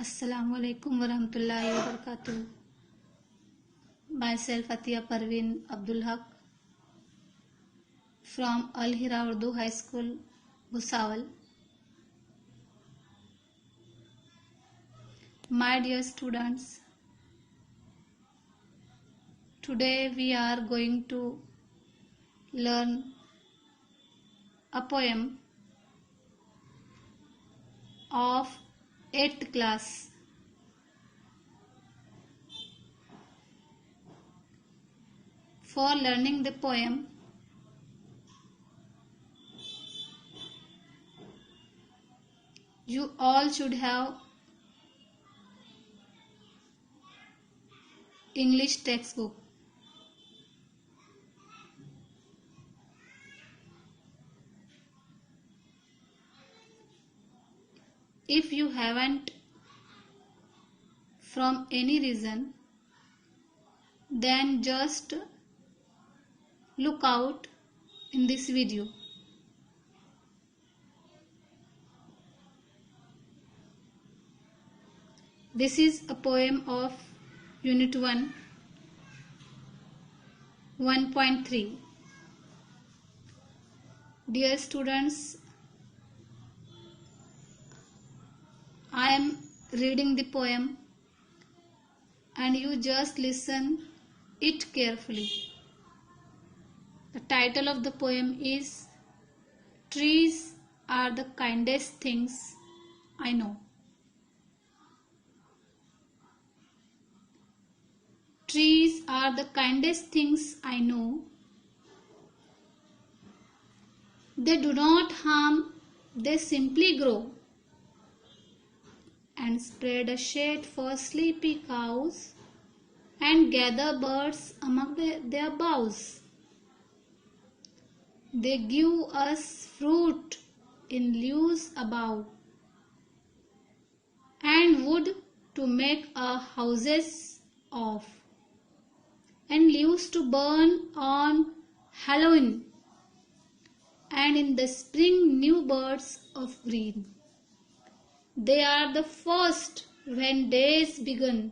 Assalamualaikum warahmatullahi wabarakatuh. Myself Atiya Parveen Abdul Haq from Al Hira Urdu High School, Bhusawal. My dear students, today we are going to learn a poem of 8th class. For learning the poem, you all should have English textbook. If you haven't, from any reason, then just look out in this video. This is a poem of Unit 1, 1.3. Dear students, I am reading the poem and you just listen it carefully. The title of the poem is Trees Are the Kindest Things I Know. Trees are the kindest things I know. They do not harm, they simply grow and spread a shade for sleepy cows and gather birds among their boughs. They give us fruit in leaves above and wood to make our houses of, and leaves to burn on Halloween, and in the spring new birds of green. They are the first when days begin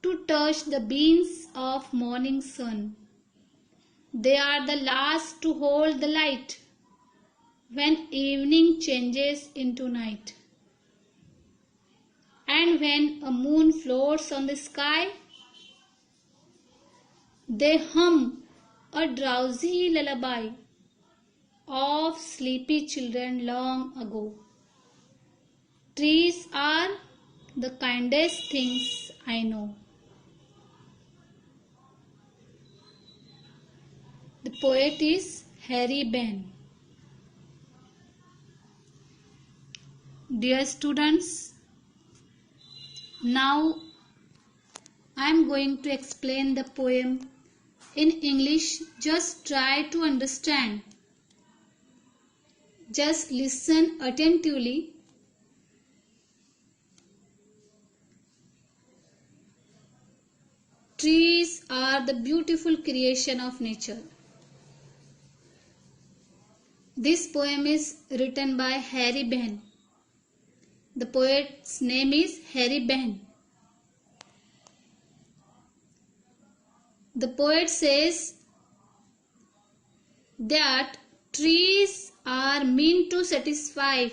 to touch the beams of morning sun. They are the last to hold the light when evening changes into night. And when a moon floats on the sky, they hum a drowsy lullaby of sleepy children long ago. Trees are the kindest things I know. The poet is Harry Benn. Dear students, now I am going to explain the poem in English. Just try to understand. Just listen attentively. Trees are the beautiful creation of nature. This poem is written by Harry Benn. The poet's name is Harry Benn. The poet says that trees are meant to satisfy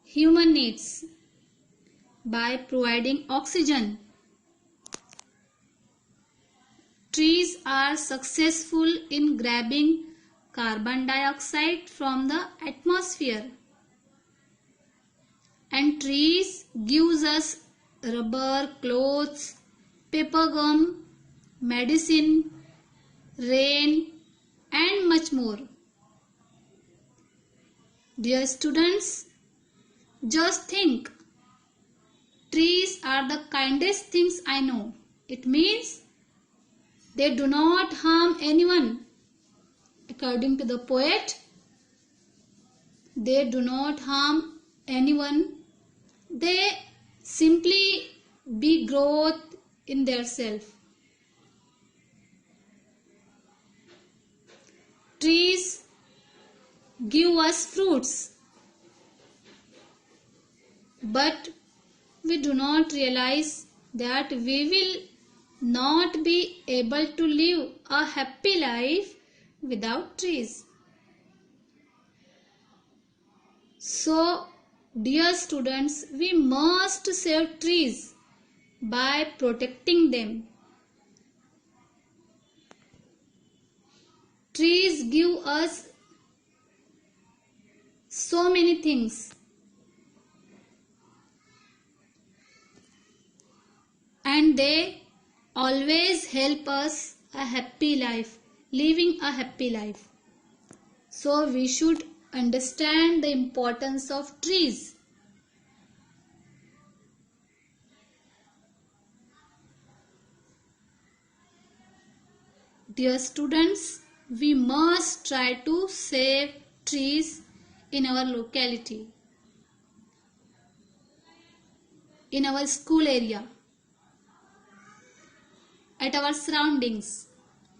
human needs by providing oxygen. Trees are successful in grabbing carbon dioxide from the atmosphere. And trees gives us rubber, clothes, paper gum, medicine, rain, and much more. Dear students, just think. Trees are the kindest things I know. It means they do not harm anyone. According to the poet, they do not harm anyone. They simply be growth in their self. Trees give us fruits, but we do not realize that we will not be able to live a happy life without trees. So, dear students, we must save trees by protecting them. Trees give us so many things. And they always help us a happy life, living a happy life. So we should understand the importance of trees. Dear students, we must try to save trees in our locality, in our school area, at our surroundings.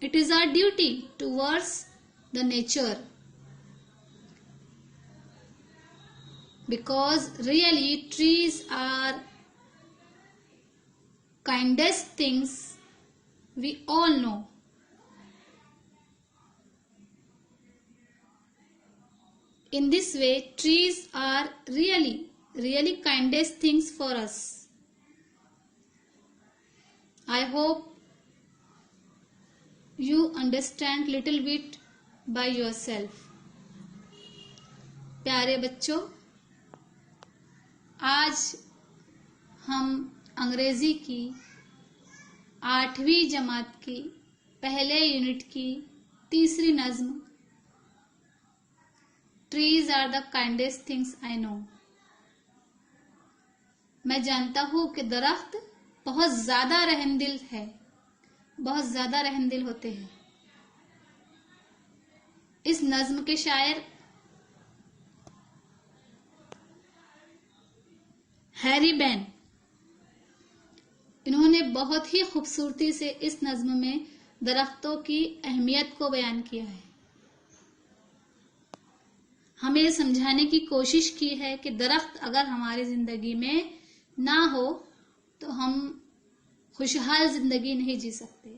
It is our duty towards the nature, because really trees are kindest things we all know. In this way, trees are really kindest things for us. I hope you understand little bit by yourself. प्यारे बच्चों, आज हम अंग्रेजी की 8वीं जमात की पहले unit की तीसरी नज्म trees are the kindest things I know. मैं जानता हूं कि दरख्त बहुत ज्यादा रहमदिल है, बहुत ज्यादा रहमदिल होते हैं। इस नज्म के शायर हैरी बैन, इन्होंने बहुत ही खूबसूरती से इस नज्म में दरख्तों की अहमियत को बयान किया है। हमें समझाने की कोशिश की है कि दरख्त अगर हमारी जिंदगी में ना हो तो हम खुशहाल जिंदगी नहीं जी सकते।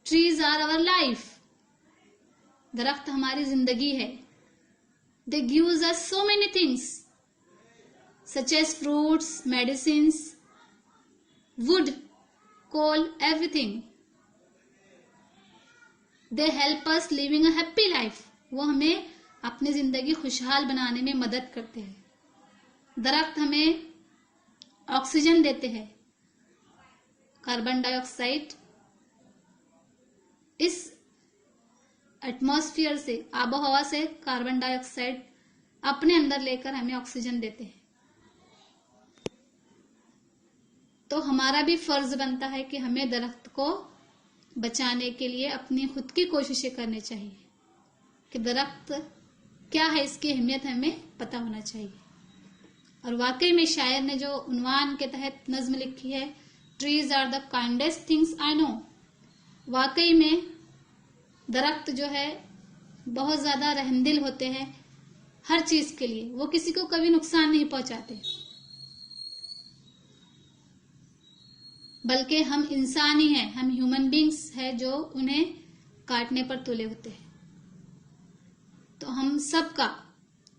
Trees are our life. दरख्त हमारी जिंदगी है। They gives us so many things such as fruits, medicines, wood, coal, everything. They help us living a happy life. वो हमें अपनी जिंदगी खुशहाल बनाने में मदद करते हैं। दरख्त हमें ऑक्सीजन देते हैं, कार्बन डाइऑक्साइड इस एटमॉस्फेयर से, आबो हवा से कार्बन डाइऑक्साइड अपने अंदर लेकर हमें ऑक्सीजन देते हैं। तो हमारा भी फर्ज बनता है कि हमें दरख्त को बचाने के लिए अपनी खुद की कोशिशें करनी चाहिए कि दरख्त क्या है, इसकी अहमियत हमें पता होना चाहिए। और वाकई में शायर ने जो उन्वान के तहत नज्म लिखी है, trees are the kindest things I know, वाकई में दरख्त जो है बहुत ज्यादा रहमदिल होते हैं हर चीज के लिए। वो किसी को कभी नुकसान नहीं पहुंचाते, बल्कि हम इंसान ही हैं, हम ह्यूमन बींग्स हैं जो उन्हें काटने पर तुले होते हैं। तो हम सबका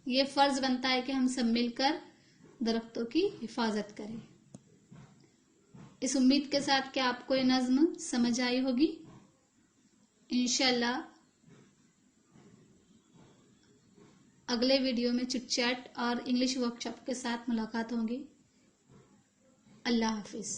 ये फर्ज बनता है कि हम सब मिलकर दरख्तों की हिफाजत करें। इस उम्मीद के साथ कि आपको ये नज्म समझ आई होगी। इंशाल्लाह अगले वीडियो में चिट चैट और इंग्लिश वर्कशॉप के साथ मुलाकात होगी। अल्लाह हाफिज।